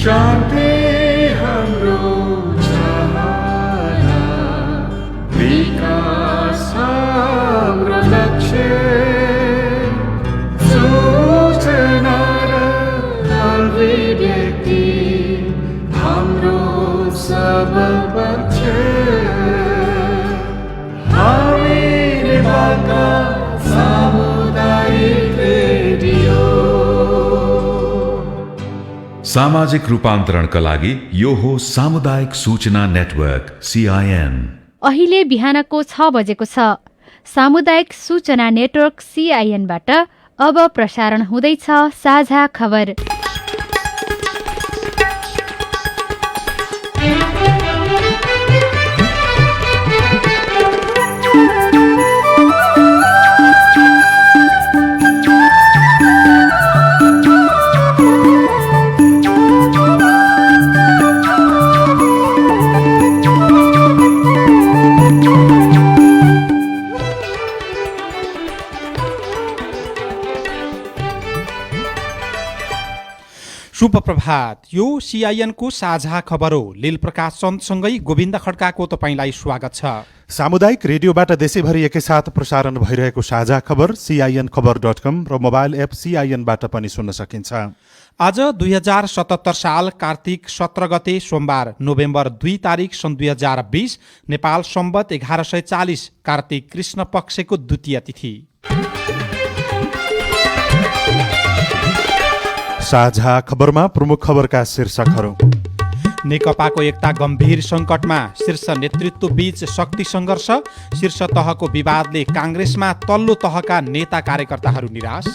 शान्ति हाम्रो चाहना, विकास हाम्रो लक्ष्य, सूचना र अभिव्यक्ति हाम्रो सबल पक्ष। हामी नेपालका सामुदायिक रेडियो। सामाजिक रूपान्तरणका लागि यो हो सामुदायिक सूचना नेटवर्क CIN। अहिले बिहानको 6 बजेको छ। सामुदायिक सूचना नेटवर्क CIN बाट अब प्रसारण हुँदैछ साझा खबर। शुभ प्रभात। यो CIN को साझा खबर हो। लील प्रकाश चन्दसँगै गोविन्द खड्काको तपाईंलाई स्वागत छ। सामुदायिक रेडियोबाट देशैभरि एकैसाथ प्रसारण भइरहेको साझा खबर CINखबर.com र मोबाइल एप CINबाट पनि सुन्न सकिन्छ। आज 2077 साल कार्तिक 17 गते सोमबार नोभेम्बर 2 तारिक सन् 2020 नेपाल सम्वत 1140 कार्तिक कृष्ण पक्षको द्वितीय तिथि। साझा खबरमा प्रमुख खबरका शीर्षकहरू। नेकपाको एकता गम्भीर सङ्कटमा, शीर्ष नेतृत्व बीच शक्ति सङ्घर्ष, शीर्ष तहको विवादले काङ्ग्रेसमा तल्लो तहका नेता कार्यकर्ताहरू निराश।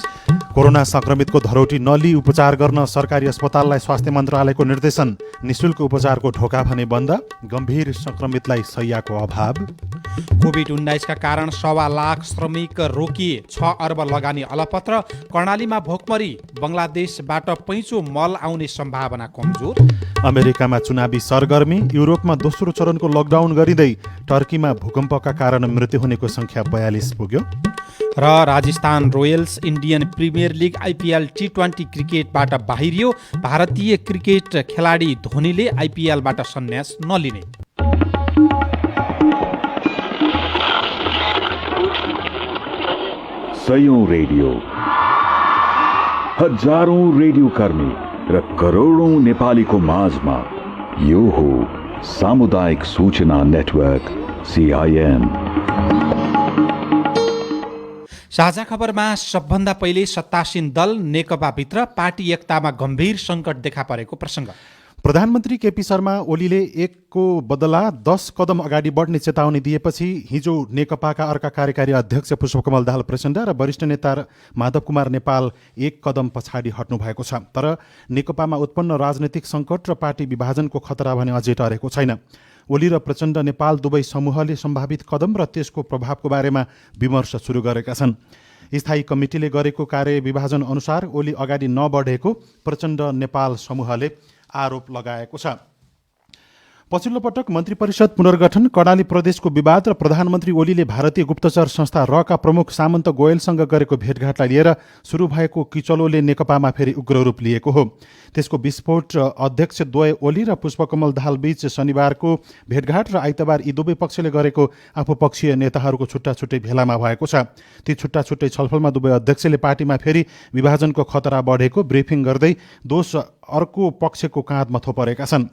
कोरोना संक्रमितको धरोटी नलिई उपचार गर्न सरकारी अस्पताललाई स्वास्थ्य मन्त्रालयको निर्देशन, निशुल्क उपचारको ढोका भने बन्द, गम्भीर संक्रमितलाई शैय्याको अभाव। कोभिड-19 का कारण 1.25 लाख श्रमिक रोकिए, 6 अर्ब लगानी अलपत्र, कर्णालीमा भोकमरी, बङ्गलादेशबाट पैँचो मल आउने सम्भावना कमजोर। अमेरिकामा चुनावी सरगर्मी, युरोपमा दोस्रो चरणको लकडाउन गरिँदै टर्कीमा भूकम्पका कारण मृत्यु हुनेको संख्या 42 पुग्यो। र Rajasthan royals Indian Premier league IPL T20 क्रिकेटबाट बाहिरियो। भारतीय क्रिकेट खेलाडी धोनीले IPLबाट सन्यास नलिने। सयौं रेडियो, हजारौं रेडियो कर्मी र करोडौं नेपालीको माझमा यो हो सामुदायिक सूचना नेटवर्क CIN। साझा खबरमा सबभन्दा पहिले सत्तासीन दल नेकपाभित्र पार्टी एकतामा गम्भीर सङ्कट देखा परेको प्रसङ्ग। प्रधानमन्त्री केपी शर्मा ओलीले 1 को बदला 10 कदम अगाडि बढ्ने चेतावनी दिएपछि हिजो नेकपाका अर्का कार्यकारी अध्यक्ष पुष्पकमल दाहाल प्रचण्ड र वरिष्ठ नेता माधव कुमार नेपाल 1 कदम पछाडि हट्नु भएको छ। तर नेकपामा उत्पन्न राजनैतिक सङ्कट र पार्टी विभाजनको खतरा भने अझै टरेको छैन। ओली र प्रचण्ड नेपाल दुवै समूहले सम्भावित कदम र त्यसको प्रभावको बारेमा विमर्श सुरु गरेका छन्। स्थायी कमिटीले गरेको कार्य विभाजन अनुसार ओली अगाडि नबढेको प्रचण्ड नेपाल समूहले आरोप लगाएको छ। पछिल्लो पटक मन्त्री परिषद पुनर्गठन, कर्णाली प्रदेशको विवाद र प्रधानमन्त्री ओलीले भारतीय गुप्तचर संस्था रका प्रमुख सामन्त गोयलसँग गरेको भेटघाटलाई लिएर सुरु भएको किचलोले नेकपामा फेरि उग्र रूप लिएको हो। त्यसको विस्फोट अध्यक्ष द्वय ओली र पुष्पकमल दाहाल बीच शनिबारको भेटघाट र आइतबार यी दुवै पक्षले गरेको आफूपक्षीय नेताहरूको छुट्टा छुट्टै भेलामा भएको छ। ती छुट्टा छुट्टै छलफलमा दुवै अध्यक्षले पार्टीमा फेरि विभाजनको खतरा बढेको ब्रिफिङ गर्दै दोष अर्को पक्षको काँधमा थोपरेका छन्।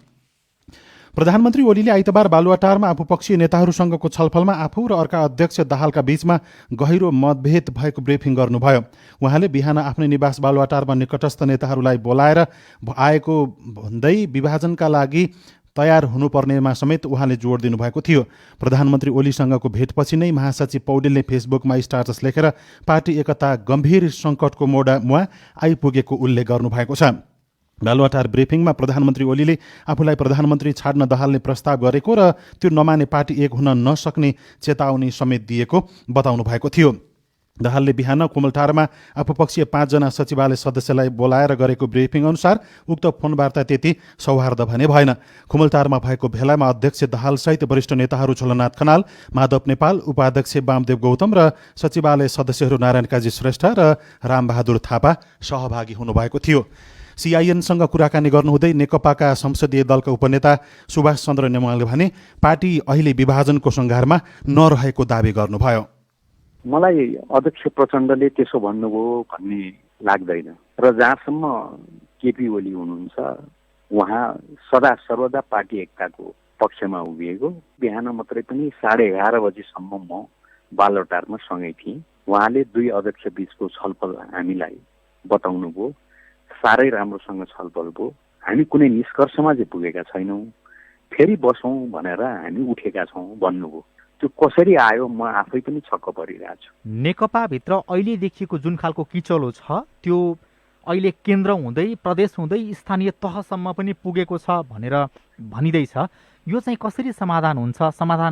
प्रधानमन्त्री ओलीले आइतबार बालुवाटारमा आफूपक्षीय नेताहरूसँगको छलफलमा आफू र अर्का अध्यक्ष दाहालका बीचमा गहिरो मतभेद भएको ब्रिफिङ गर्नुभयो। उहाँले बिहान आफ्नै निवास बालुवाटारमा निकटस्थ नेताहरूलाई बोलाएर आएको भन्दै विभाजनका लागि तयार हुनुपर्नेमा समेत उहाँले जोड दिनुभएको थियो। प्रधानमन्त्री ओलीसँगको भेटपछि नै महासचिव पौडेलले फेसबुकमा स्ट्याटस लेखेर पार्टी एकता गम्भीर सङ्कटको मोडमा आइपुगेको उल्लेख गर्नुभएको छ। बालुवाटार ब्रिफिङमा प्रधानमन्त्री ओलीले आफूलाई प्रधानमन्त्री छाड्न दाहालले प्रस्ताव गरेको र त्यो नमाने पार्टी एक हुन नसक्ने चेतावनी समेत दिएको बताउनु भएको थियो। दाहालले बिहान कुमलटारमा आफूपक्षीय 5 जना सचिवालय सदस्यलाई बोलाएर गरेको ब्रिफिङ अनुसार उक्त फोनवार्ता त्यति सौहार्द भने भएन। कुमलटारमा भएको भेलामा अध्यक्ष दाहालसहित वरिष्ठ नेताहरू झलनाथ खनाल, माधव नेपाल, उपाध्यक्ष वामदेव गौतम र सचिवालय सदस्यहरू नारायण काजी श्रेष्ठ र रामबहादुर थापा सहभागी हुनुभएको थियो। सिआइएनसँग कुराकानी गर्नुहुँदै नेकपाका संसदीय दलका उपनेता सुभाष चन्द्र नेमालले भने पार्टी अहिले विभाजनको सङ्घारमा नरहेको दावी गर्नुभयो। मलाई अध्यक्ष प्रचण्डले त्यसो भन्नुभयो भन्ने लाग्दैन र जहाँसम्म केपी ओली हुनुहुन्छ उहाँ सदा सर्वदा पार्टी एकताको पक्षमा उभिएको। बिहान मात्रै पनि 11:30 बजीसम्म म बालुवाटारमा सँगै थिएँ। उहाँले दुई अध्यक्ष बीचको छलफल हामीलाई बताउनु भयो। साह्रै राम्रोसँग छलफल भयो। हामी कुनै निष्कर्षमा चाहिँ पुगेका छैनौँ, फेरि बसौँ भनेर हामी उठेका छौँ भन्नुभयो। त्यो कसरी आयो म आफै पनि छक्क परिरहेको छु। नेकपाभित्र अहिले देखिएको जुन खालको किचलो छ त्यो अहिले केन्द्र हुँदै प्रदेश हुँदै स्थानीय तहसम्म पनि पुगेको छ भनेर भनिँदैछ। यो चाहिँ कसरी समाधान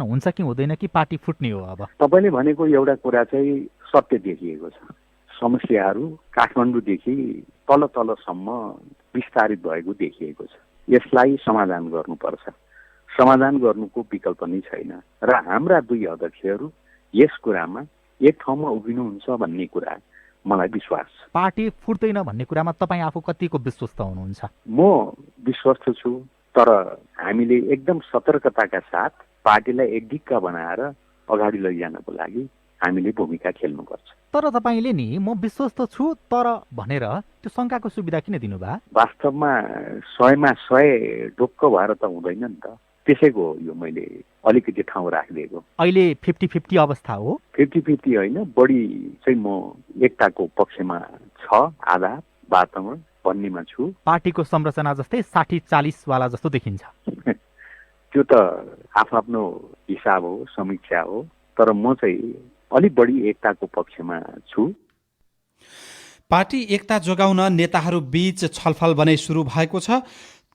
हुन्छ कि हुँदैन कि पार्टी फुट्ने हो? अब तपाईँले भनेको एउटा कुरा चाहिँ सत्य देखिएको छ। समस्याहरू काठमाडौँदेखि तल तलसम्म विस्तारित भएको देखिएको छ। यसलाई समाधान गर्नुपर्छ। समाधान गर्नुको विकल्प नै छैन र हाम्रा दुई अध्यक्षहरू यस कुरामा एक ठाउँमा उभिनुहुन्छ भन्ने कुरा मलाई विश्वास छ। पार्टी फुट्दैन भन्ने कुरामा तपाईँ आफू कतिको विश्वस्त हुनुहुन्छ? म विश्वस्त छु, तर हामीले एकदम सतर्कताका साथ पार्टीलाई एक ढिक्का बनाएर अगाडि लैजानको लागि हामीले भूमिका खेल्नुपर्छ। तर तपाईँले नि म विश्वस्त छु तर भनेर त्यो शङ्काको सुविधा किन दिनुभयो? वास्तवमा 100मा 100 ढुक्क भएर त हुँदैन नि त। त्यसैको यो मैले अलिकति ठाउँ राखिदिएको। अहिले 50-50 अवस्था हो? 50-50 होइन, बढी चाहिँ म एकताको पक्षमा छ, आधा वातावरण भन्नेमा छु। पार्टीको संरचना जस्तै 60-40 वाला जस्तो देखिन्छ। त्यो त आफ्नो हिसाब हो, समीक्षा हो, तर म चाहिँ अलि बढी एकताको पक्षमा छु। पार्टी एकता जोगाउन नेताहरू बीच छलफल भने सुरु भएको छ।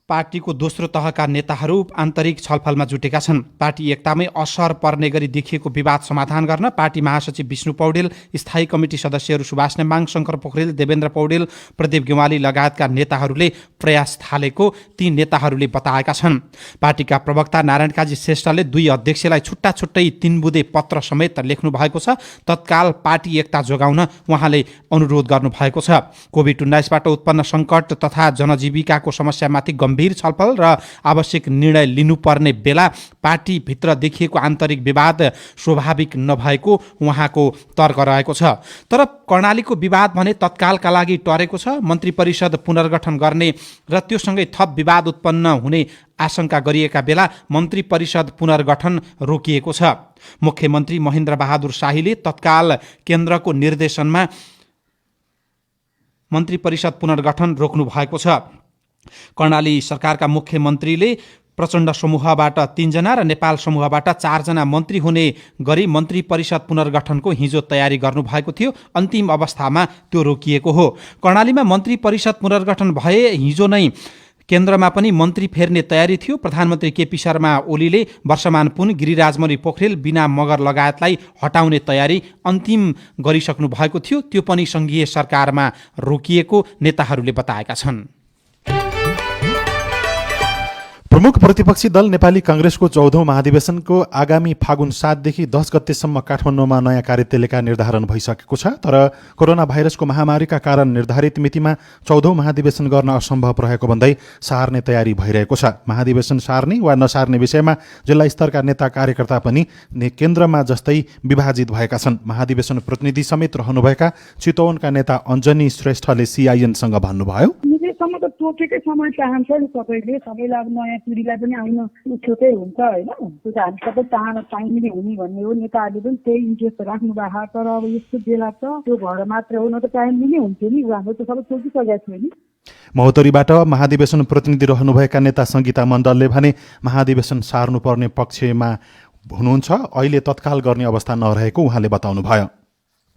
पार्टीको दोस्रो तहका नेताहरू आन्तरिक छलफलमा जुटेका छन्। पार्टी एकतामै असर पर्ने गरी देखिएको विवाद समाधान गर्न पार्टी महासचिव विष्णु पौडेल, स्थायी कमिटी सदस्यहरू सुभाष नेमाङ, शङ्कर पोखरेल, देवेन्द्र पौडेल, प्रदीप गेवाली लगायतका नेताहरूले प्रयास थालेको ती नेताहरूले बताएका छन्। पार्टीका प्रवक्ता नारायण काजी श्रेष्ठले दुई अध्यक्षलाई छुट्टा छुट्टै 3 बुँदे पत्र समेत लेख्नु भएको छ। तत्काल पार्टी एकता जोगाउन उहाँले अनुरोध गर्नुभएको छ। कोभिड-19बाट उत्पन्न सङ्कट तथा जनजीविकाको समस्यामाथि गम्भीर छलफल र आवश्यक निर्णय लिनुपर्ने बेला पार्टीभित्र देखिएको आन्तरिक विवाद स्वाभाविक नभएको उहाँको तर्क रहेको छ। तर कर्णालीको विवाद भने तत्कालका लागि टरेको छ। मन्त्री परिषद पुनर्गठन गर्ने र त्योसँगै थप विवाद उत्पन्न हुने आशंका गरिएका बेला मन्त्री परिषद पुनर्गठन रोकिएको छ। मुख्यमन्त्री महेन्द्र बहादुर शाहीले तत्काल केन्द्रको निर्देशनमा मन्त्री परिषद पुनर्गठन रोक्नु भएको छ। कर्णाली सरकारका मुख्यमन्त्रीले प्रचण्ड समूहबाट 3 जना र नेपाल समूहबाट 4 जना मन्त्री हुने गरी मन्त्री परिषद पुनर्गठनको हिजो तयारी गर्नुभएको थियो। अन्तिम अवस्थामा त्यो रोकिएको हो। कर्णालीमा मन्त्री परिषद पुनर्गठन भए हिजो नै केन्द्रमा पनि मन्त्री फेर्ने तयारी थियो। प्रधानमन्त्री केपी शर्मा ओलीले वर्षमान पुन, गिरिराजमणि पोखरेल, बिना मगर लगायतलाई हटाउने तयारी अन्तिम गरिसक्नु भएको थियो। त्यो पनि सङ्घीय सरकारमा रोकिएको नेताहरूले बताएका छन्। प्रमुख प्रतिपक्षी दल नेपाली कांग्रेसको 14औं महाधिवेशनको आगामी फागुन 7 देखि 10 गतेसम्म काठमाडौँमा नयाँ कार्यतालिका निर्धारण भइसकेको छ। तर कोरोना भाइरसको महामारीका कारण निर्धारित मितिमा 14औं महाधिवेशन गर्न असम्भव रहेको भन्दै सार्ने तयारी भइरहेको छ। महाधिवेशन सार्ने वा नसार्ने विषयमा जिल्ला स्तरका नेता कार्यकर्ता पनि केन्द्रमा जस्तै विभाजित भएका छन्। महाधिवेशन प्रतिनिधि समेत रहनुभएका चितवनका नेता अञ्जनी श्रेष्ठले सिआइएनसँग भन्नुभयो, सम्म त तोकेकै समय चाहन्छ नि सबैले, सबैलाई अब नयाँ पिँढीलाई पनि आउन उछोकै हुन्छ होइन। त्यो त हामी सबै चाहिने हुने भन्ने हो। नेताहरूले पनि त्यही इन्ट्रेस्ट राख्नु भएको, तर अब यस्तो बेला त त्यो भएर मात्रै हो, न त टाइम दिने हुन्थ्यो नि। हाम्रो त सबै सोचिसकेको थियो नि। महोत्तरीबाट महाधिवेशन प्रतिनिधि रहनुभएका नेता सङ्गीता मण्डलले भने महाधिवेशन सार्नुपर्ने पक्षमा हुनुहुन्छ। अहिले तत्काल गर्ने अवस्था नरहेको उहाँले बताउनुभयो।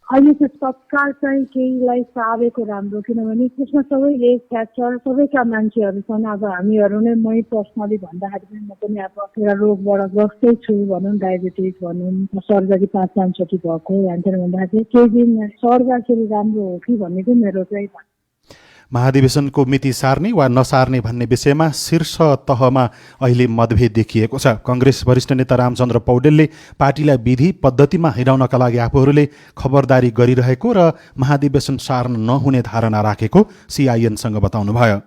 अहिले चाहिँ तत्काल चाहिँ केहीलाई सारेको राम्रो, किनभने त्यसमा सबै एज फ्याक्टर सबैका मान्छेहरू छन्। अब हामीहरू नै मै पर्सनली भन्दाखेरि पनि म पनि अब एउटा रोगबाट ग्रस्तै छु भनौँ, डायबिटिज भनौँ, सर्जरी 5-5 चोटि भएको। भन्दाखेरि केही दिन सर्दाखेरि राम्रो हो कि भन्ने चाहिँ मेरो चाहिँ। महाधिवेशनको मिति सार्ने वा नसार्ने भन्ने विषयमा शीर्ष तहमा अहिले मतभेद देखिएको छ। कङ्ग्रेस वरिष्ठ नेता रामचन्द्र पौडेलले पार्टीलाई विधि पद्धतिमा हिँडाउनका लागि आफूहरूले खबरदारी गरिरहेको र महाधिवेशन सार्न नहुने धारणा राखेको सिआइएनसँग बताउनुभयो।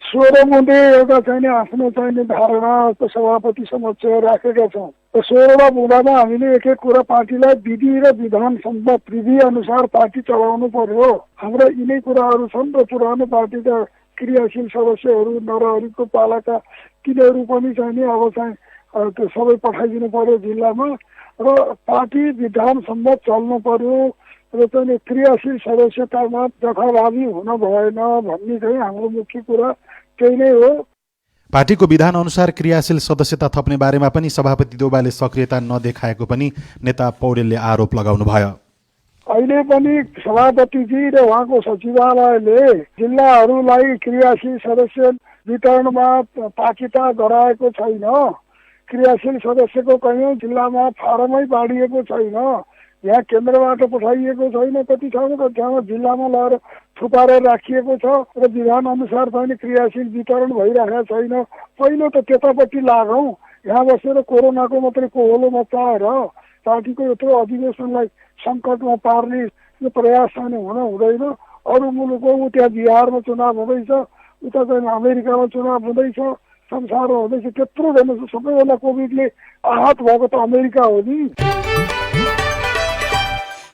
16 मुद्दे एउटा चाहिँ आफ्नो चाहिँ धारणा सभापति समक्ष राखेका छौँ। 16 बुँदामा हामीले एक एक कुरा पार्टीलाई विधि र विधान सम्बद्ध विधि अनुसार पार्टी चलाउनु पर्यो। हाम्रा यिनै कुराहरू छन् र पुरानो पार्टीका क्रियाशील सदस्यहरू नरहरिको पालाका तिनीहरू पनि चाहिँ अब चाहिँ त्यो सबै पठाइदिनु पर्यो जिल्लामा र पार्टी विधान सम्बद्ध चल्नु पर्यो र चाहिँ क्रियाशील सदस्यतामा जथाभावी हुन भएन भन्ने चाहिँ हाम्रो मुख्य कुरा त्यही नै हो। पार्टीको विधान अनुसार क्रियाशील सदस्यता थप्ने बारेमा पनि सभापति देउबाले सक्रियता नदेखाएको पनि नेता पौडेलले आरोप लगाउनुभयो। अहिले पनि सभापतिजी र उहाँको सचिवालयले जिल्लाहरूलाई क्रियाशील सदस्य वितरणमा पाकिता गराएको छैन। क्रियाशील सदस्यको कयौँ जिल्लामा फारमै बाँडिएको छैन। यहाँ केन्द्रबाट पठाइएको छैन। कति ठाउँमा जिल्लामा लगेर थुपारेर राखिएको छ र विधान अनुसार पनि क्रियाशील वितरण भइरहेको छैन। पहिलो त त्यतापट्टि लागौँ। यहाँ बसेर कोरोनाको मात्रै कोहोलो मचाएर पार्टीको यत्रो अधिवेशनलाई सङ्कटमा पार्ने यो प्रयास चाहिँ हुन हुँदैन। अरू मुलुकको त्यहाँ बिहारमा चुनाव हुँदैछ, उता चाहिँ अमेरिकामा चुनाव हुँदैछ, संसारमा हुँदैछ। त्यत्रो जानु सबैभन्दा कोभिडले आहत भएको त अमेरिका हो नि।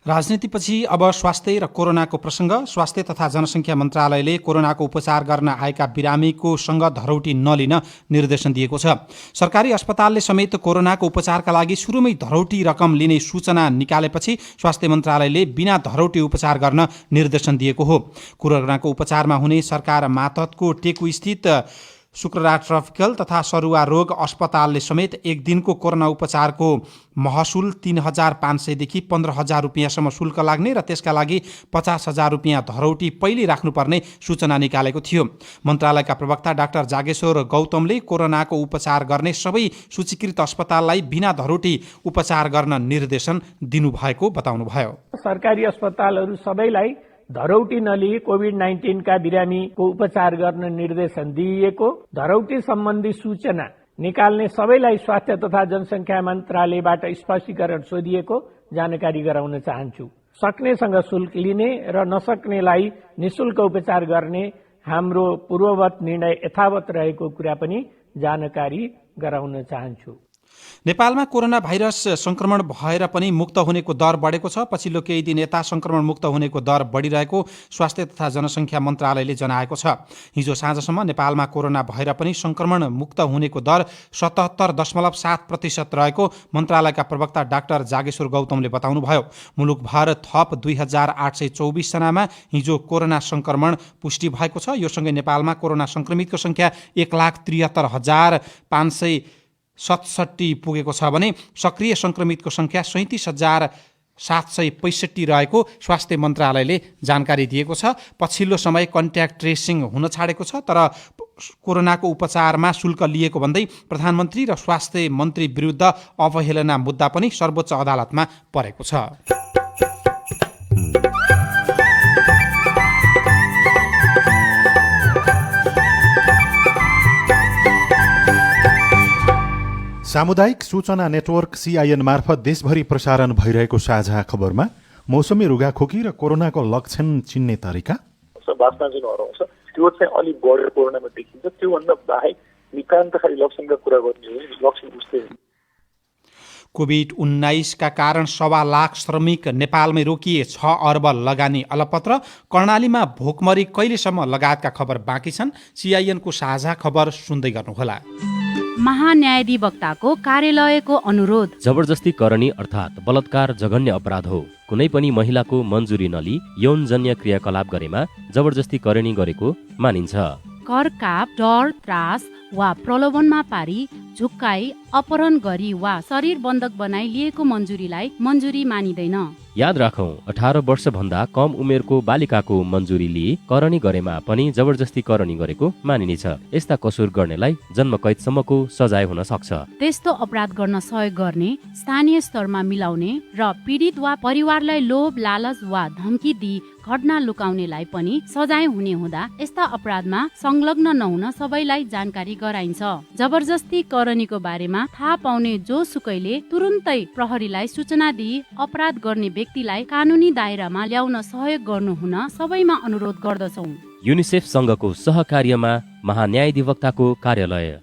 राजनीतिपछि अब स्वास्थ्य र कोरोनाको प्रसङ्ग। स्वास्थ्य तथा जनसङ्ख्या मन्त्रालयले कोरोनाको उपचार गर्न आएका बिरामीकोसँग धरौटी नलिन निर्देशन दिएको छ। सरकारी अस्पतालले समेत कोरोनाको उपचारका लागि सुरुमै धरौटी रकम लिने सूचना निकालेपछि स्वास्थ्य मन्त्रालयले बिना धरौटी उपचार गर्न निर्देशन दिएको हो। कोरोनाको उपचारमा हुने सरकार मातहतको टेकु स्थित शुक्रराज ट्रपिकल तथा सरुवा रोग अस्पतालले समेत एक दिनको कोरोना उपचारको महसुल 3,500 देखि 15,000 रुपियाँसम्म शुल्क लाग्ने र त्यसका लागि 50,000 रुपियाँ धरौटी पहिले राख्नुपर्ने सूचना निकालेको थियो। मन्त्रालयका प्रवक्ता डाक्टर जागेश्वर गौतमले कोरोनाको उपचार गर्ने सबै सूचीकृत अस्पताललाई बिना धरौटी उपचार गर्न निर्देशन दिनुभएको बताउनुभयो। सरकारी अस्पतालहरू सबैलाई धरौटी नलिई कोभिड-19 का बिरामीको उपचार गर्न निर्देशन दिइएको, धरौटी सम्बन्धी सूचना निकाल्ने सबैलाई स्वास्थ्य तथा जनसङ्ख्या मन्त्रालयबाट स्पष्टीकरण सोधिएको जानकारी गराउन चाहन्छु। सक्नेसँग शुल्क लिने र नसक्नेलाई निशुल्क उपचार गर्ने हाम्रो पूर्ववत निर्णय यथावत रहेको कुरा पनि जानकारी गराउन चाहन्छु। नेपालमा कोरोना भाइरस संक्रमण भएर पनि मुक्त हुनेको दर बढेको छ। पछिल्लो केही दिन यता संक्रमण मुक्त हुनेको दर बढिरहेको स्वास्थ्य तथा जनसङ्ख्या मन्त्रालयले जनाएको छ। हिजो साँझसम्म नेपालमा कोरोना भएर पनि संक्रमण मुक्त हुनेको दर 77.7% रहेको मन्त्रालयका प्रवक्ता डाक्टर जागेश्वर गौतमले बताउनुभयो। मुलुकभर थप 2,824 जनामा हिजो कोरोना संक्रमण पुष्टि भएको छ। यो सँगै नेपालमा कोरोना संक्रमितको संख्या 1,73,567 पुगेको छ भने सक्रिय संक्रमितको संख्या 37,765 रहेको स्वास्थ्य मन्त्रालयले जानकारी दिएको छ। पछिल्लो समय कन्ट्याक्ट ट्रेसिङ हुन छाडेको छ, तर कोरोनाको उपचारमा शुल्क लिएको भन्दै प्रधानमन्त्री र स्वास्थ्य मन्त्री विरुद्ध अवहेलना मुद्दा पनि सर्वोच्च अदालतमा परेको छ। सामुदायिक सूचना नेटवर्क सिआइएन मार्फत देशभरि प्रसारण भइरहेको साझा खबरमा मौसमी रुगाखोकी र कोरोनाको लक्षण चिन्ने तरिका, बाँच्न जुन हराउँछ त्यो चाहिँ अलिक बढेर कोरोनामा देखिन्छ। त्योभन्दा बाहेक नितान्त खालि लक्षणका कुरा गर्ने हो भने लक्षण बुझ्दै कोभिड-19 का कारण 1.25 लाख श्रमिक नेपालमै रोकिए, 6 अर्ब लगानी अलपत्र, कर्णालीमा भोकमरी कहिलेसम्म लगायतका खबर बाँकी छन्। सिआइएनको साझा खबर सुन्दै गर्नुहोला। महान्यायाधिवक्ताको कार्यालयको अनुरोध। जबरजस्ती करणी अर्थात् बलात्कार जघन्य अपराध हो। कुनै पनि महिलाको मन्जुरी नलिई यौनजन्य क्रियाकलाप गरेमा जबरजस्ती करणी गरेको मानिन्छ। करकाप, डर, त्रास वा प्रलोभनमा पारी, झुक्काई, अपहरण गरी वा शरीर बन्धक बनाई लिएको मन्जुरीलाई मन्जुरी मानिँदैन। याद राखौं, 18 वर्षभन्दा कम उमेरको बालिकाको मन्जुरी लिई करणी गरेमा पनि जबरजस्ती करणी गरेको मानिनेछ। यस्ता कसुर गर्नेलाई जन्मकैदसम्मको सजाय हुन सक्छ। त्यस्तो अपराध गर्न सहयोग गर्ने, स्थानीय स्तरमा मिलाउने र पीडित वा परिवारलाई लोभ, लालच वा धम्की दिई घटना लुकाउनेलाई पनि सजाय हुने हुँदा यस्ता अपराधमा संलग्न नहुन सबैलाई जानकारी गराइन्छ। जबरजस्ती करनीको बारेमा थाहा पाउने जो सुकैले तुरुन्तै प्रहरीलाई सूचना दिई अपराध गर्ने व्यक्तिलाई कानुनी दायरामा ल्याउन सहयोग गर्नुहुन सबैमा अनुरोध गर्दछौँ। युनिसेफ संघको सहकार्यमा महान्यायाधिवक्ताको कार्यालय।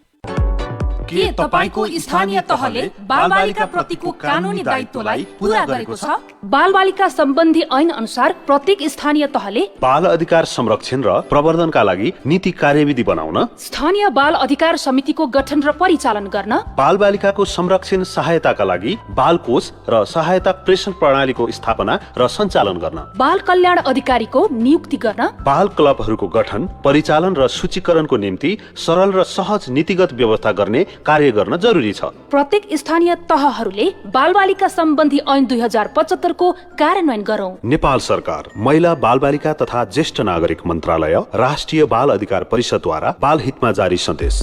के तपाईको स्थानीय तहले बालबालिका प्रतिको कानुनी दायित्वलाई पूरा गरेको छ? बालबालिका सम्बन्धी ऐन अनुसार प्रत्येक स्थानीय तहले बाल अधिकार संरक्षण र प्रवर्धनका लागि नीति कार्यविधि बनाउन, स्थानीय बाल अधिकार समितिको गठन र परिचालन गर्न, बालबालिकाको संरक्षण सहायताका लागि बाल कोष र सहायता प्रेषण प्रणालीको स्थापना र सञ्चालन गर्न, बाल कल्याण अधिकारीको नियुक्ति गर्न, बाल क्लबहरूको गठन, परिचालन र सूचीकरणको निम्ति सरल र सहज नीतिगत व्यवस्था गर्ने कार्य गर्न जरुरी छ। प्रत्येक स्थानीय तहहरूले बालबालिका सम्बन्धी ऐन 2075 को कार्यान्वयन गरौं। नेपाल सरकार, महिला बालबालिका तथा ज्येष्ठ नागरिक मन्त्रालय, राष्ट्रिय बाल अधिकार परिषदद्वारा बाल हितमा जारी सन्देश।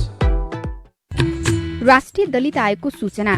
राष्ट्रिय दलित आयोगको सूचना।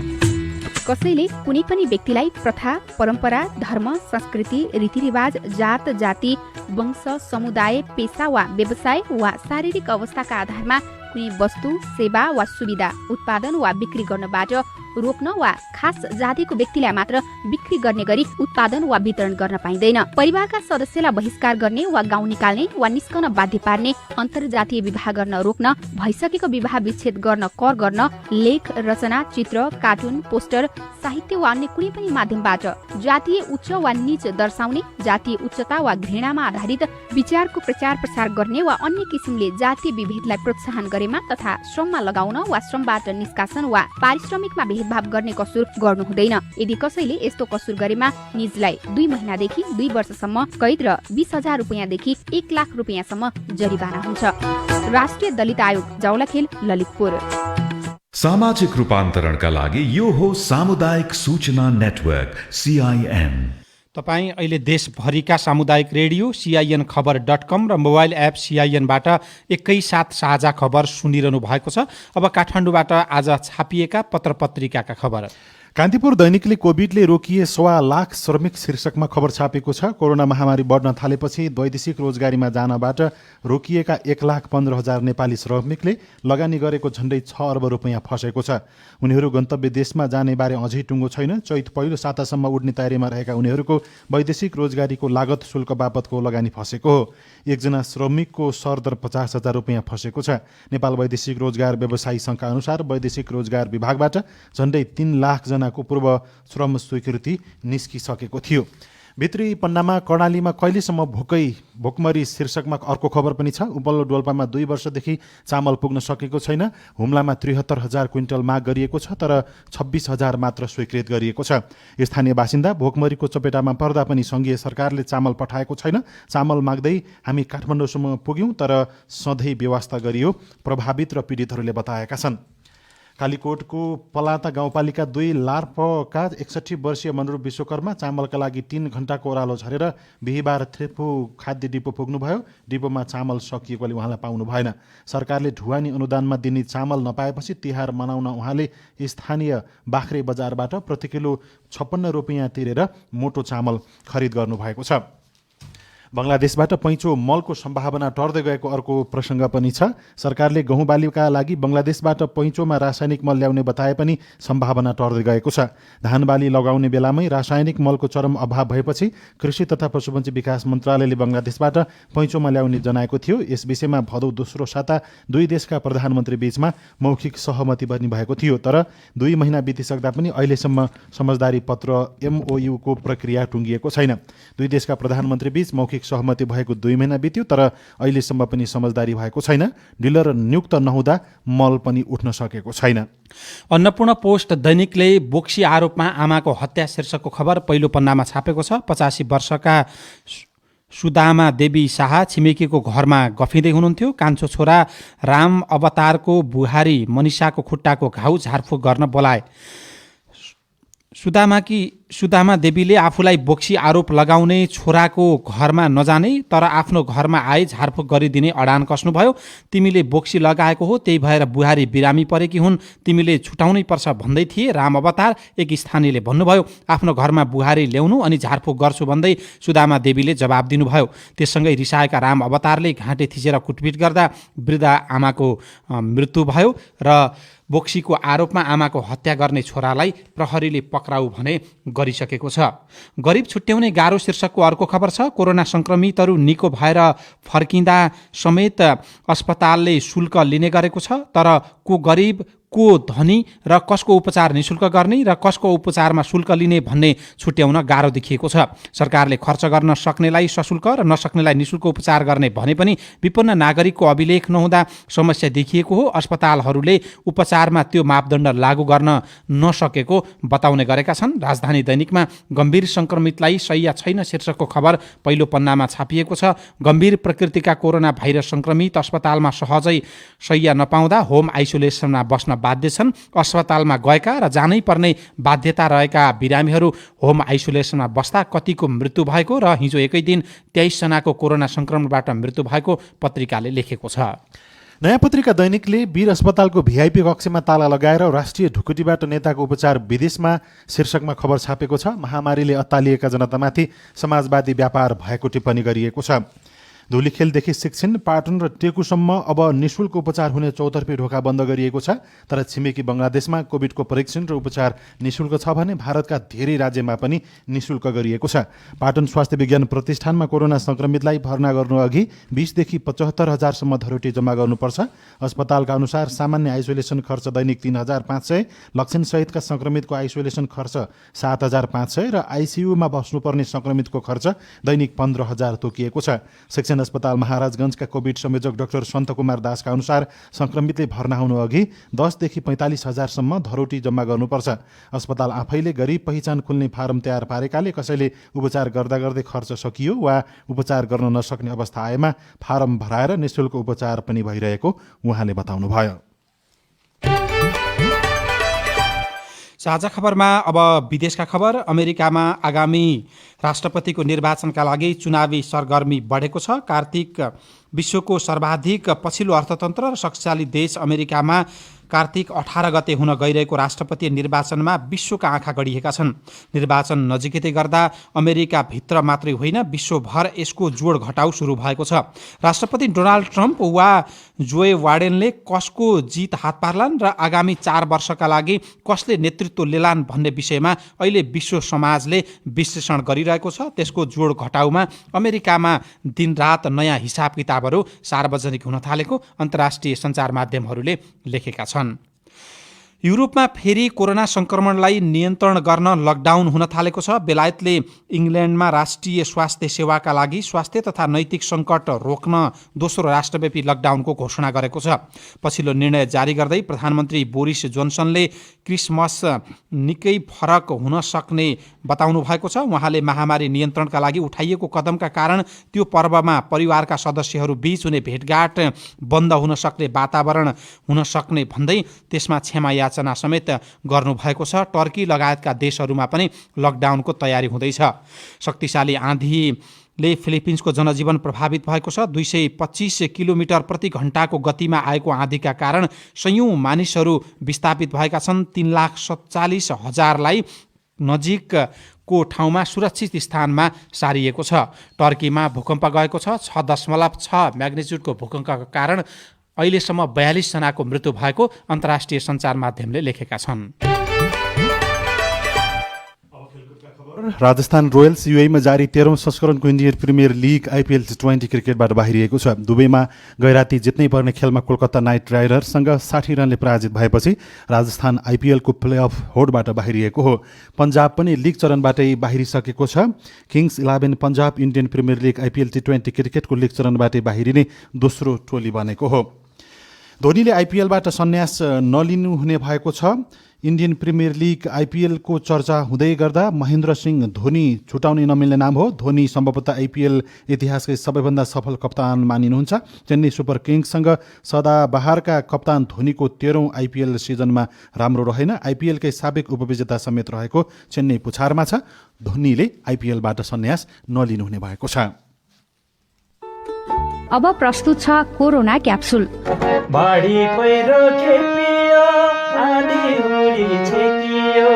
कसैले कुनै पनि व्यक्तिलाई प्रथा, परम्परा, धर्म, संस्कृति, रीतिरिवाज, जात, जाति, वंश, समुदाय, पेशा वा व्यवसाय वा शारीरिक अवस्थाका आधारमा कुनै वस्तु, सेवा वा सुविधा उत्पादन वा बिक्री गर्नबाट रोक्न वा खास जातिको व्यक्तिलाई मात्र बिक्री गर्ने गरी उत्पादन वा वितरण गर्न पाइँदैन। परिवारका सदस्यलाई बहिष्कार गर्ने वा गाउँ निकाल्ने वा निस्कन बाध्य पार्ने, अन्तर्जातीय विवाह गर्न रोक्न, भइसकेको विवाह विच्छेद गर्न कर गर्न, लेख, रचना, चित्र, कार्टुन, पोस्टर, साहित्य वा अन्य कुनै पनि माध्यमबाट जातीय उच्च वा नीच दर्शाउने, जातीय उच्चता वा घृणामा आधारित विचारको प्रचार प्रसार गर्ने वा अन्य किसिमले जातीय विभेदलाई प्रोत्साहन गरेमा तथा श्रममा लगाउन वा श्रमबाट निष्कासन वा पारिश्रमिकमा भेदभाव गर्ने कसुर गर्नु हुँदैन। यदि कसैले यस्तो कसुर गरेमा निजलाई 2 महिनादेखि 2 वर्षसम्म कैद र 20,000 रुपियाँदेखि 1 लाख रुपियाँसम्म जरिवाना हुन्छ। राष्ट्रिय दलित आयोग, जाउलाखेल, ललितपुर। सामाजिक रूपान्तरणका लागि यो हो सामुदायिक सूचना नेटवर्क CIN। तपाईँ अहिले देशभरिका सामुदायिक रेडियो CIN खबर.com र मोबाइल एप CIN-बाट एकैसाथ साझा खबर सुनिरहनु भएको छ। अब काठमाडौँबाट आज छापिएका पत्रपत्रिकाका खबर। कान्तिपुर दैनिकले कोभिडले रोकिए 1.25 लाख श्रमिक शीर्षकमा खबर छापेको छ। कोरोना महामारी बढ्न थालेपछि वैदेशिक रोजगारीमा जानबाट रोकिएका 1,15,000 नेपाली श्रमिकले लगानी गरेको झण्डै 6 अर्ब रुपियाँ फसेको छ। उनीहरू गन्तव्य देशमा जाने बारे अझै टुङ्गो छैन। चैत पहिलो सातासम्म उड्ने तयारीमा रहेका उनीहरूको वैदेशिक रोजगारीको लागत शुल्क बापतको लगानी फसेको हो। एकजना श्रमिकको सरदर 50,000 रुपियाँ फसेको छ। नेपाल वैदेशिक रोजगार व्यवसायी सङ्घका अनुसार वैदेशिक रोजगार विभागबाट झण्डै 3 लाख जनाको पूर्व श्रम स्वीकृति निस्किसकेको थियो। भित्री पन्नामा कर्णालीमा कहिलेसम्म भोकमरी शीर्षकमा अर्को खबर पनि छ। उपल्लो डोल्पामा 2 वर्षदेखि चामल पुग्न सकेको छैन। हुम्लामा 73,000 क्विन्टल माग गरिएको छ तर 26,000 मात्र स्वीकृत गरिएको छ। स्थानीय बासिन्दा भोकमरीको चपेटामा पर्दा पनि सङ्घीय सरकारले चामल पठाएको छैन। चामल माग्दै हामी काठमाडौँसम्म पुग्यौँ तर सधैँ व्यवस्था गरियो, प्रभावित र पीडितहरूले बताएका छन्। कालीकोटको पलाता गाउँपालिका 2 लार्पका 61 वर्षीय मनरूप विश्वकर्मा चामलका लागि 3 घण्टाको ओह्रालो झरेर बिहिबार थ्रेपु खाद्य डिपो पुग्नुभयो। डिपोमा चामल सकिएकोले उहाँलाई पाउनु भएन। सरकारले ढुवानी अनुदानमा दिने चामल नपाएपछि तिहार मनाउन उहाँले स्थानीय बाख्रे बजारबाट प्रति किलो 56 रुपियाँ तिरेर मोटो चामल खरिद गर्नुभएको छ। बङ्गलादेशबाट पैँचो मलको सम्भावना टर्दै गएको अर्को प्रसङ्ग पनि छ। सरकारले गहुँ बालीका लागि बङ्गलादेशबाट पैँचोमा रासायनिक मल ल्याउने बताए पनि सम्भावना टर्दै गएको छ। धान बाली लगाउने बेलामै रासायनिक मलको चरम अभाव भएपछि कृषि तथा पशुपन्छी विकास मन्त्रालयले बङ्गलादेशबाट पैँचोमा ल्याउने जनाएको थियो। यस विषयमा भदौ दोस्रो साता 2 देशका प्रधानमन्त्री बीचमा मौखिक सहमति बन्ने भएको थियो तर 2 महिना बितिसक्दा पनि अहिलेसम्म समझदारी पत्र MOU को प्रक्रिया टुङ्गिएको छैन। 2 देशका प्रधानमन्त्री बीच मौखिक सहमति भएको 2 महिना बित्यो तर अहिलेसम्म पनि समझदारी भएको छैन। डिलर नियुक्त नहुँदा मल पनि उठ्न सकेको छैन। अन्नपूर्ण पोस्ट दैनिकले बोक्सी आरोपमा आमाको हत्या शीर्षकको खबर पहिलो पन्नामा छापेको छ। 85 वर्षका सुदामा देवी शाह छिमेकीको घरमा गफिँदै हुनुहुन्थ्यो। कान्छो छोरा राम अवतारको बुहारी मनिषाको खुट्टाको घाउ झारफुक गर्न बोलाए। सुदामा देवीले आफूलाई बोक्सी आरोप लगाउने छोराको घरमा नजाने तर आफ्नो घरमा आए झारफुक गरिदिने अडान कस्नुभयो। तिमीले बोक्सी लगाएको हो, त्यही भएर बुहारी बिरामी परेकी हुन्, तिमीले छुटाउनै पर्छ भन्दै थिए राम अवतार, एक स्थानीयले भन्नुभयो। आफ्नो घरमा बुहारी ल्याउनु अनि झारफुक गर्छु भन्दै सुदामा देवीले जवाब दिनुभयो। त्यससँगै रिसाएका राम अवतारले घाँटे थिचेर कुटपिट गर्दा वृद्ध आमाको मृत्यु भयो र बोक्सीको आरोपमा आमाको हत्या गर्ने छोरालाई प्रहरीले पक्राउ भने गरिसकेको छ। गरिब छुट्याउने गाह्रो शीर्षकको अर्को खबर छ। कोरोना संक्रमितहरू निको भएर फर्किँदा समेत अस्पतालले शुल्क लिने गरेको छ, तर को गरिब को धनी र कसको उपचार निशुल्क गर्ने र कसको उपचारमा शुल्क लिने भन्ने छुट्याउन गाह्रो देखिएको छ। सरकारले खर्च गर्न सक्नेलाई सशुल्क र नसक्नेलाई निशुल्क उपचार गर्ने भने पनि विपन्न नागरिकको अभिलेख नहुँदा समस्या देखिएको हो। अस्पतालहरूले उपचारमा त्यो मापदण्ड लागू गर्न नसकेको बताउने गरेका छन्। राजधानी दैनिकमा गम्भीर संक्रमितलाई शैय्या छैन शीर्षकको खबर पहिलो पन्नामा छापिएको छ। गम्भीर प्रकृतिका कोरोना भाइरस संक्रमित अस्पतालमा सहजै शैय्या नपाउँदा होम आइसोलेसनमा बस्न बाध्य छन्। अस्पतालमा गएका र जानै पर्ने बाध्यता रहेका बिरामीहरू होम आइसोलेसनमा बस्दा कतिको मृत्यु भएको र हिजो एकै दिन 23 जनाको कोरोना संक्रमणबाट मृत्यु भएको पत्रिकाले लेखेको छ। नयाँ पत्रिका दैनिकले वीर अस्पतालको भिआइपी कक्षमा ताला लगाएर राष्ट्रिय ढुकुटीबाट नेताको उपचार विदेशमा शीर्षकमा खबर छापेको छ। महामारीले अत्तालिएका जनतामाथि समाजवादी व्यापार भएको टिप्पणी गरिएको छ। धुलीखेलदेखि शिक्षण, पाटन र टेकुसम्म अब निशुल्क उपचार हुने चौतर्फी ढोका बन्द गरिएको छ। तर छिमेकी बङ्गलादेशमा कोभिडको परीक्षण र उपचार निशुल्क छ भने भारतका धेरै राज्यमा पनि निशुल्क गरिएको छ। पाटन स्वास्थ्य विज्ञान प्रतिष्ठानमा कोरोना संक्रमितलाई भर्ना गर्नु अघि 20 देखि 75 हजारसम्म धरोटी जम्मा गर्नुपर्छ। अस्पतालका अनुसार सामान्य आइसोलेसन खर्च दैनिक 3500, लक्षणसहितका संक्रमितको आइसोलेसन खर्च 7500 र आइसियुमा बस्नुपर्ने संक्रमितको खर्च दैनिक 15000 तोकिएको छ। शिक्षण अस्पताल महाराजगञ्जका कोभिड संयोजक डाक्टर सन्त कुमार दासका अनुसार संक्रमितले भर्ना हुनु अघि 10 देखि 45 हजारसम्म धरोटी जम्मा गर्नुपर्छ। अस्पताल आफैले गरिब पहिचान खुल्ने फारम तयार पारेकाले कसैले उपचार गर्दा गर्दै खर्च सकियो वा उपचार गर्न नसक्ने अवस्था आएमा फारम भराएर निशुल्क उपचार पनि भइरहेको उहाँले बताउनुभयो। साझा खबरमा अब विदेशका खबर। अमेरिकामा आगामी राष्ट्रपतिको निर्वाचनका लागि चुनावी सरगर्मी बढेको छ। कार्तिक विश्वको सर्वाधिक पछिल्लो अर्थतन्त्र र शक्तिशाली देश अमेरिकामा कार्तिक 18 गते हुन गइरहेको राष्ट्रपतीय निर्वाचनमा विश्वका आँखा गडिएका छन्। निर्वाचन नजिकै गर्दा अमेरिका भित्र मात्रै होइन विश्वभर यसको जोड घटाउ सुरु भएको छ। राष्ट्रपति डोनाल्ड ट्रम्प वा जोए बाइडेनले कसको जित हात पार्लान् र आगामी 4 वर्षका लागि कसले नेतृत्व लिलान् भन्ने विषयमा अहिले विश्व समाजले विश्लेषण गरिरहेको छ। त्यसको जोड घटाउमा अमेरिकामा दिनरात नयाँ हिसाब किताबहरू सार्वजनिक हुन थालेको अन्तर्राष्ट्रिय सञ्चार माध्यमहरूले लेखेका छन्। युरोपमा फेरि कोरोना संक्रमणलाई नियन्त्रण गर्न लकडाउन हुन थालेको छ। बेलायतले इङ्ल्यान्डमा राष्ट्रिय स्वास्थ्य सेवाका लागि स्वास्थ्य तथा नैतिक सङ्कट रोक्न दोस्रो राष्ट्रव्यापी लकडाउनको घोषणा गरेको छ। पछिल्लो निर्णय जारी गर्दै प्रधानमन्त्री बोरिस जोन्सनले क्रिसमस निकै फरक हुन सक्ने बताउनु भएको छ। उहाँले महामारी नियन्त्रणका लागि उठाइएको कदमका कारण त्यो पर्वमा परिवारका सदस्यहरू बीच हुने भेटघाट बन्द हुन सक्ने वातावरण हुन सक्ने भन्दै त्यसमा क्षमा याचना समेत गर्नुभएको छ। टर्की लगायतका देशहरूमा पनि लकडाउनको तयारी हुँदैछ। शक्तिशाली आँधीले फिलिपिन्सको जनजीवन प्रभावित भएको छ। 225 किलोमिटर प्रति घण्टाको गतिमा आएको आँधीका कारण सयौं मानिसहरू विस्थापित भएका छन्। 3,47,000लाई नजिकको ठाउँमा सुरक्षित स्थानमा सारिएको छ। टर्कीमा भूकम्प गएको छ। 6.6 म्याग्निच्युडको भूकम्पका कारण अहिलेसम्म 42 जनाको मृत्यु भएको अन्तर्राष्ट्रिय सञ्चार माध्यमले लेखेका छन्। राजस्थान रोयल्स युएईमा जारी 13औं संस्करणको Indian Premier League IPL T20 क्रिकेटबाट बाहिरिएको छ। दुबईमा गैराती जित्नै पर्ने खेलमा कोलकाता नाइट राइडर्ससँग 60 रनले पराजित भएपछि राजस्थान आइपिएलको प्लेअफ होडबाट बाहिरिएको हो। पन्जाब पनि लिग चरणबाटै बाहिरिसकेको छ। Kings 11 Punjab Indian Premier League IPL T20 क्रिकेटको लिग चरणबाटै बाहिरिने दोस्रो टोली बनेको हो। धोनीले आइपिएलबाट सन्यास नलिनु हुने भएको छ। इन्डियन प्रिमियर लिग आइपिएलको चर्चा हुँदै गर्दा महेन्द्र सिंह धोनी छुटाउनै नमिल्ने नाम हो। धोनी सम्भवतः आइपिएल इतिहासकै सबैभन्दा सफल कप्तान मानिनुहुन्छ। चेन्नई सुपर किङ्ससँग सदाबहारका कप्तान धोनीको 13औं आइपिएल सिजनमा राम्रो रहेन। आइपिएलकै साबिक उपविजेता समेत रहेको चेन्नई पुछारमा छ। धोनीले आइपिएलबाट सन्यास नलिनु हुने भएको छ। अब प्रस्तुत छ कोरोना क्याप्सुल। बाढी पहिरो खेपियो, आँधी हुरी छेकियो,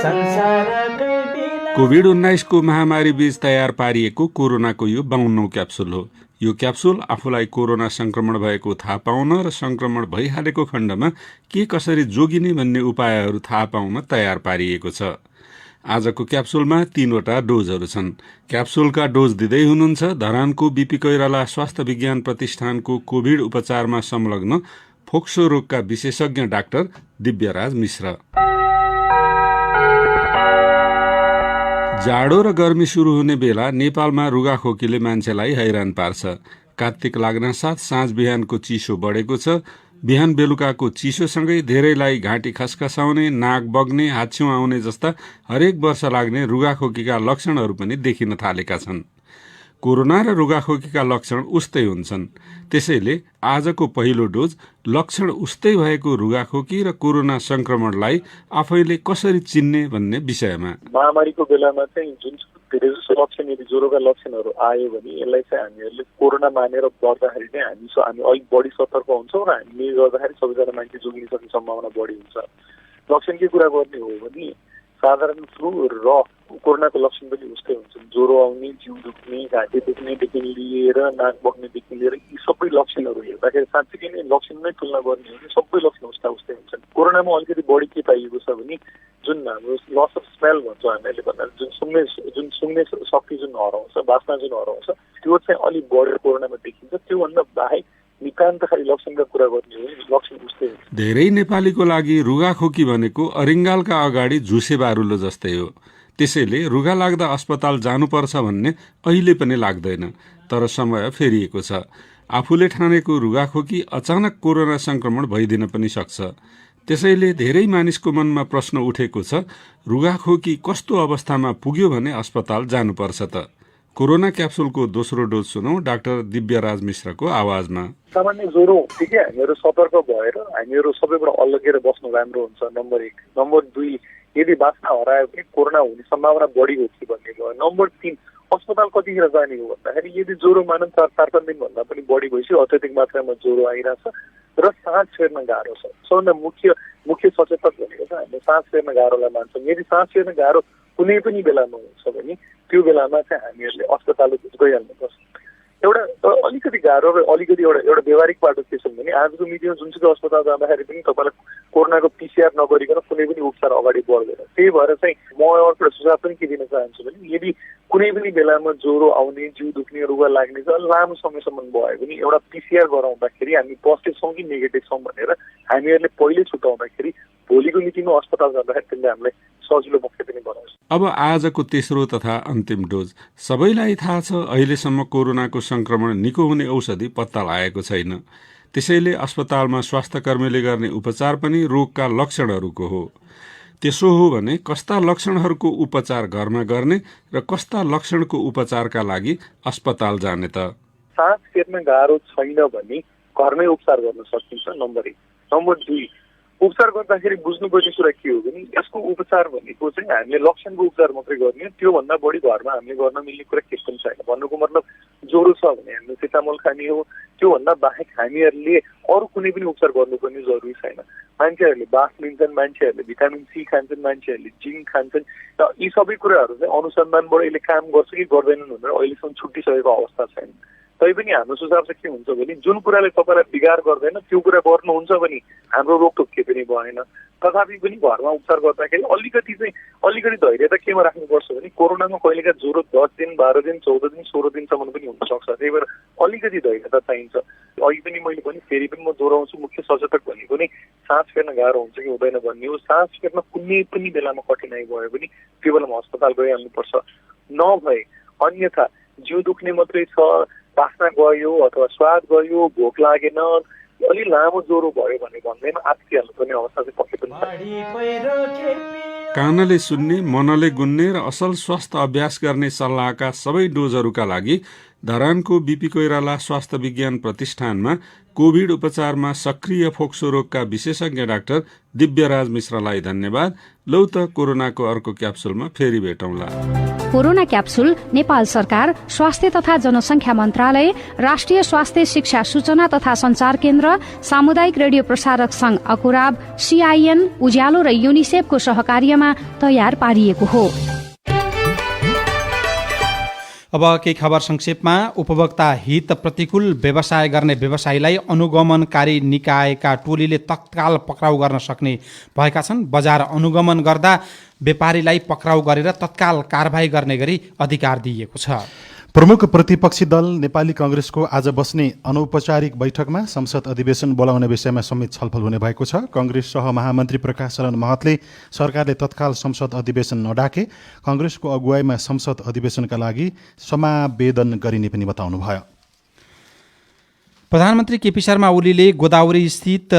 संसारकै बिना। कोभिड-19 को महामारी बीच तयार पारिएको कोरोनाको यो 52औं क्याप्सुल हो। यो क्याप्सुल आफूलाई कोरोना संक्रमण भएको थाहा पाउन र संक्रमण भइहालेको खण्डमा के कसरी जोगिने भन्ने उपायहरू थाहा पाउन तयार पारिएको छ। आजको क्याप्सुलमा 3वटा डोजहरू छन्। क्याप्सुलका डोज दिँदै हुनुहुन्छ धरानको बीपी कोइराला स्वास्थ्य विज्ञान प्रतिष्ठानको कोभिड उपचारमा संलग्न फोक्सो रोगका विशेषज्ञ डाक्टर दिव्यराज मिश्र। जाडो र गर्मी सुरु हुने बेला नेपालमा रुगाखोकीले मान्छेलाई हैरान पार्छ। कार्तिक लाग्न साथ साँझ बिहानको चिसो बढेको छ। बिहान बेलुकाको चिसोसँगै धेरैलाई घाँटी खसखसाउने, नाक बग्ने, हाच्छिउँ आउने जस्ता हरेक वर्ष लाग्ने रुगाखोकीका लक्षणहरू पनि देखिन थालेका छन्। कोरोना र रुगाखोकीका लक्षण उस्तै हुन्छन्। त्यसैले आजको पहिलो डोज लक्षण उस्तै भएको रुगाखोकी र कोरोना संक्रमणलाई आफैले कसरी चिन्ने भन्ने विषयमा। महामारीको बेलामा चाहिँ जुन धेरै जसो लक्षण यदि ज्वरोका लक्षणहरू आयो भने यसलाई चाहिँ हामीहरूले कोरोना मानेर गर्दाखेरि चाहिँ हामी अलिक बढी सतर्क हुन्छौँ र हामीले गर्दाखेरि सबैजना मान्छे जोगिन सक्ने सम्भावना बढी हुन्छ। लक्षणकै कुरा गर्ने हो भने साधारण फ्लू र कोरोनाको लक्षण पनि उस्तै हुन्छन्। ज्वरो आउने, जिउ दुख्ने, घाँटी दुख्नेदेखि लिएर नाक बग्नेदेखि लिएर यी सबै लक्षणहरू हेर्दाखेरि साँच्चै नै लक्षण नै तुलना गर्ने हो भने सबै लक्षण उस्तै हुन्छन्। कोरोनामा अलिकति बढी के पाइएको छ भने जुन हाम्रो लस अफ स्मेल भन्छौँ हामीले भन्दा जुन सुन्ने शक्ति जुन हराउँछ, बास्ना जुन हराउँछ, त्यो चाहिँ अलिक बढेर कोरोनामा देखिन्छ। त्योभन्दा बाहेक नितान्त खाली लक्षणका कुरा गर्ने हो भने लक्षण उस्तै हुन्छ। धेरै नेपालीको लागि रुगाखोकी भनेको अरिङ्गालका अगाडि झुसे बारुलो जस्तै हो। त्यसैले रुगा लाग्दा अस्पताल जानुपर्छ भन्ने अहिले पनि लाग्दैन, तर समय फेरिएको छ। आफूले ठानेको रुगाखोकी अचानक कोरोना संक्रमण भइदिन पनि सक्छ। त्यसैले धेरै मानिसको मनमा प्रश्न उठेको छ, रुगाखोकी कस्तो अवस्थामा पुग्यो भने अस्पताल जानुपर्छ त। कोरोना क्याप्सुलको दोस्रो डोज सुनौ डाक्टर दिव्यराज मिश्रको आवाजमा। सामान्य ज्वरो ठिकै हामीहरू सतर्क भएर हामीहरू सबैबाट अलग्गेर बस्नु राम्रो हुन्छ, नम्बर 1। नम्बर 2, यदि बास्ना हरायो भने कोरोना हुने सम्भावना बढी हो कि भन्ने भयो। नम्बर 3, अस्पताल कतिखेर जाने हो भन्दाखेरि यदि ज्वरो मानौँ 4-5 दिनभन्दा पनि बढी भइसक्यो, अत्यधिक मात्रामा ज्वरो आइरहेछ र सास फेर्न गाह्रो छ। सबभन्दा मुख्य सचेतक भनेको चाहिँ हामीले सास फेर्न गाह्रोलाई मान्छौँ। यदि सास फेर्न गाह्रो कुनै पनि बेलामा हुन्छ भने त्यो बेलामा चाहिँ हामीहरूले अस्पताल गइहाल्नुपर्छ। एउटा अलिकति गाह्रो र अलिकति एउटा व्यवहारिक बाटो के छ भने आजको मितिमा जुनसुकै अस्पताल जाँदाखेरि पनि तपाईँलाई कोरोनाको पिसिआर नगरिकन कुनै पनि उपचार अगाडि बढ्दैन। त्यही भएर चाहिँ म एउटा सुझाव पनि के दिन चाहन्छु भने यदि कुनै पनि बेलामा ज्वरो आउने, जिउ दुख्ने, रुगा लाग्ने चाहिँ लामो समयसम्म भयो भने एउटा पिसिआर गराउँदाखेरि हामी पोजिटिभ छौँ कि नेगेटिभ छौँ भनेर हामीहरूले पहिले छुटाउँदाखेरि भोलिको मितिमा अस्पताल जाँदाखेरि त्यसले हामीलाई सजिलो मुख्य पनि बनाउँछ। अब आजको तेस्रो तथा अन्तिम डोज। सबैलाई थाहा छ अहिलेसम्म कोरोनाको संक्रमण निको हुने औषधि पत्ता लागेको छैन। त्यसैले अस्पतालमा स्वास्थ्यकर्मीले गर्ने उपचार पनि रोगका लक्षणहरूको हो। त्यसो हो भने कस्ता लक्षणहरूको उपचार घरमा गर्ने र कस्ता लक्षणको उपचारका लागि अस्पताल जाने त? सास फेर्न गाह्रो छैन भने घरमै उपचार गर्न सकिन्छ, नम्बर 1। नम्बर 2, उपचार गर्दाखेरि बुझ्नुपर्ने कुरा के हो भने यसको उपचार भनेको चाहिँ हामीले लक्षणको उपचार मात्रै गर्ने, त्योभन्दा बढी घरमा हामीले गर्न मिल्ने कुरा के पनि छैन। भन्नुको मतलब ज्वरो छ भने हामीले सेटामोल खाने हो, त्योभन्दा बाहेक हामीहरूले अरू कुनै पनि उपचार गर्नुपर्ने जरुरी छैन। मान्छेहरूले बास लिन्छन्, मान्छेहरूले भिटामिन सी खान्छन्, मान्छेहरूले जिङ्क खान्छन् र यी सबै कुराहरू चाहिँ अनुसन्धानबाट यसले काम गर्छ कि गर्दैनन् भनेर अहिलेसम्म छुट्टिसकेको अवस्था छैन। तैपनि हाम्रो सुझाव चाहिँ के हुन्छ भने जुन कुराले तपाईँलाई बिगार गर्दैन त्यो कुरा गर्नुहुन्छ भने हाम्रो रोकटोक के पनि भएन। तथापि पनि घरमा उपचार गर्दाखेरि अलिकति धैर्यता केमा राख्नुपर्छ भने कोरोनामा कहिलेका ज्वरो 10 दिन, 12 दिन, 14 दिन, 16 दिनसम्म पनि हुन सक्छ। त्यही भएर अलिकति धैर्यता चाहिन्छ। अघि पनि मैले भने फेरि पनि म दोहोऱ्याउँछु, मुख्य सचेतक भनेको नै सास फेर्न गाह्रो हुन्छ कि हुँदैन भन्ने हो। सास फेर्न कुनै पनि बेलामा कठिनाइ भयो भने त्यो बेलामा अस्पताल गइहाल्नुपर्छ। नभए अन्यथा जिउ दुख्ने मात्रै छ, बास्ना गयो अथवा स्वाद गयो, भोक लागेन, अलि लामो ज्वरो भयो भने भन्दैमा आत्तिहाल्नुपर्ने अवस्था चाहिँ पक्कै पनि कानले सुन्ने, मनले गुन्ने र असल स्वास्थ्य अभ्यास गर्ने सल्लाहका सबै डोजहरूका लागि धरानको बीपी कोइराला स्वास्थ्य विज्ञान प्रतिष्ठानमा कोभिड उपचारमा सक्रिय फोक्सो रोगका विशेषज्ञ डाक्टर दिव्यराज मिश्रलाई धन्यवाद। लौ त कोरोनाको अर्को क्याप्सुलमा फेरि भेटौँला। कोरोना क्याप्सुल नेपाल सरकार, स्वास्थ्य तथा जनसंख्या मन्त्रालय, राष्ट्रिय स्वास्थ्य शिक्षा सूचना तथा संचार केन्द्र, सामुदायिक रेडियो प्रसारक संघ अकुराब, CIN, उज्यालो र युनिसेफको सहकार्यमा तयार पारिएको हो। अब केही खबर संक्षेपमा। उपभोक्ता हित प्रतिकूल व्यवसाय गर्ने व्यवसायीलाई अनुगमनकारी निकायका टोलीले तत्काल पक्राउ गर्न सक्ने भएका छन्। बजार अनुगमन गर्दा व्यापारीलाई पक्राउ गरेर तत्काल कारबाही गर्ने गरी अधिकार दिइएको छ। प्रमुख प्रतिपक्षी दल नेपाली कांग्रेसको आज बस्ने अनौपचारिक बैठकमा संसद अधिवेशन बोलाउने विषयमा समेत छलफल हुने भएको छ। कांग्रेस सह महामन्त्री प्रकाश शरण महतले सरकारले तत्काल संसद अधिवेशन नडाके कांग्रेसको अगुवाईमा संसद अधिवेशनका लागि समावेदन गरिने पनि बताउनुभयो। प्रधानमन्त्री केपी शर्मा ओलीले गोदावरी स्थित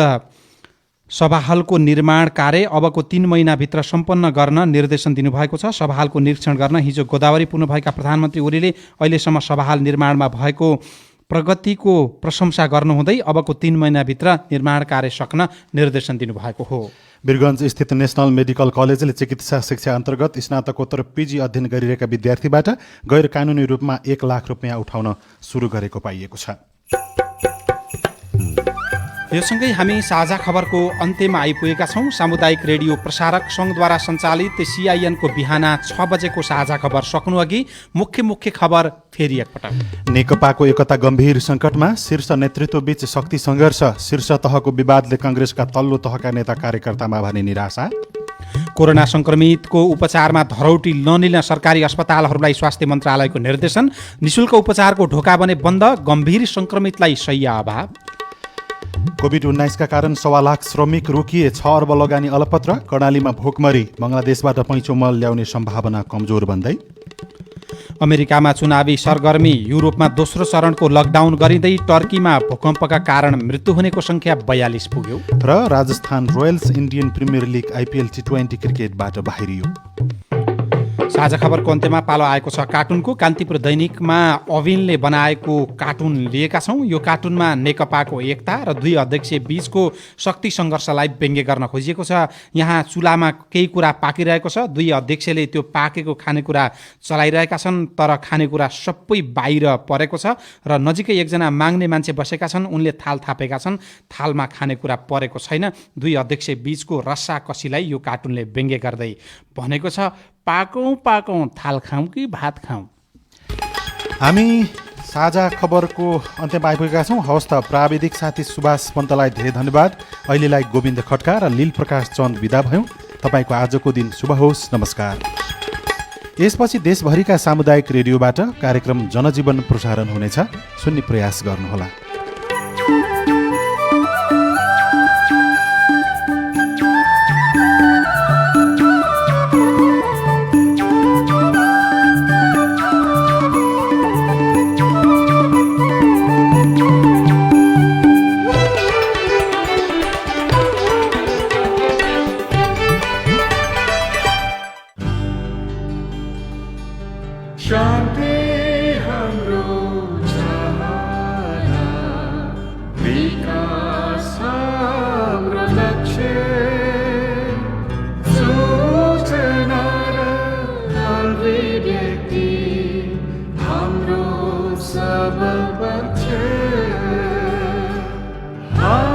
सभाहालको निर्माण कार्य अबको 3 महिनाभित्र सम्पन्न गर्न निर्देशन दिनुभएको छ। सभाहालको निरीक्षण गर्न हिजो गोदावरी पुग्नुभएका प्रधानमन्त्री ओलीले अहिलेसम्म सभाहाल निर्माणमा भएको प्रगतिको प्रशंसा गर्नुहुँदै अबको 3 महिनाभित्र निर्माण कार्य सक्न निर्देशन दिनुभएको हो। वीरगञ्ज स्थित नेशनल मेडिकल कलेजले चिकित्सा शिक्षा अन्तर्गत स्नातकोत्तर PG अध्ययन गरिरहेका विद्यार्थीबाट गैर कानुनी रूपमा 1 लाख रुपियाँ उठाउन सुरु गरेको पाइएको छ। यो सँगै हामी साझा खबरको अन्त्यमा आइपुगेका छौँ। सामुदायिक रेडियो प्रसारक सङ्घद्वारा सञ्चालित CIN को बिहान 6 बजेको साझा खबर सक्नु अघि मुख्य खबर फेरि एकपटक। नेकपाको एकता गम्भीर सङ्कटमा, शीर्ष नेतृत्वबीच शक्ति सङ्घर्ष, शीर्ष तहको विवादले कांग्रेसका तल्लो तहका नेता कार्यकर्तामा भने निराशा। कोरोना संक्रमितको उपचारमा धरौटी नलिन सरकारी अस्पतालहरूलाई स्वास्थ्य मन्त्रालयको निर्देशन। निशुल्क उपचारको ढोका बने बन्द, गम्भीर संक्रमितलाई शैय्या अभाव। कोभिड-19 का कारण 1.25 लाख श्रमिक रोकिए, 6 अर्ब लगानी अलपत्र। कर्णालीमा भोकमरी, बङ्गलादेशबाट पैँचो मल ल्याउने सम्भावना कमजोर बन्दै। अमेरिकामा चुनावी सरगर्मी, युरोपमा दोस्रो चरणको लकडाउन गरिँदै टर्कीमा भूकम्पका कारण मृत्यु हुनेको संख्या 42 पुग्यो। र Rajasthan royals Indian Premier league IPL T20 क्रिकेटबाट बाहिरियो। साझा खबरको अन्त्यमा पालो आएको छ कार्टुनको। कान्तिपुर दैनिकमा अविनले बनाएको कार्टुन लिएका छौँ। यो कार्टुनमा नेकपाको एकता र 2 अध्यक्ष बीचको शक्ति सङ्घर्षलाई व्यङ्ग्य गर्न खोजिएको छ। यहाँ चुलामा केही कुरा पाकिरहेको छ। 2 अध्यक्षले त्यो पाकेको खानेकुरा चलाइरहेका छन्, तर खानेकुरा सबै बाहिर परेको छ र नजिकै एकजना माग्ने मान्छे बसेका छन्। उनले थाल थापेका छन्, थालमा खानेकुरा परेको छैन। 2 अध्यक्ष बीचको रस्साकसीलाई यो कार्टुनले व्यङ्ग्य गर्दै भनेको छ, पाकौँ थाल खाउँ कि भात खाउँ। हामी साझा खबरको अन्त्यमा आइपुगेका छौँ। हवस् त, प्राविधिक साथी सुभाष पन्तलाई धेरै धन्यवाद। अहिलेलाई गोविन्द खड्का र लील प्रकाश चन्द विदा भयौँ। तपाईँको आजको दिन शुभ होस्। नमस्कार। यसपछि देशभरिका सामुदायिक रेडियोबाट कार्यक्रम जनजीवन प्रसारण हुनेछ। सुन्ने प्रयास गर्नुहोला। हामी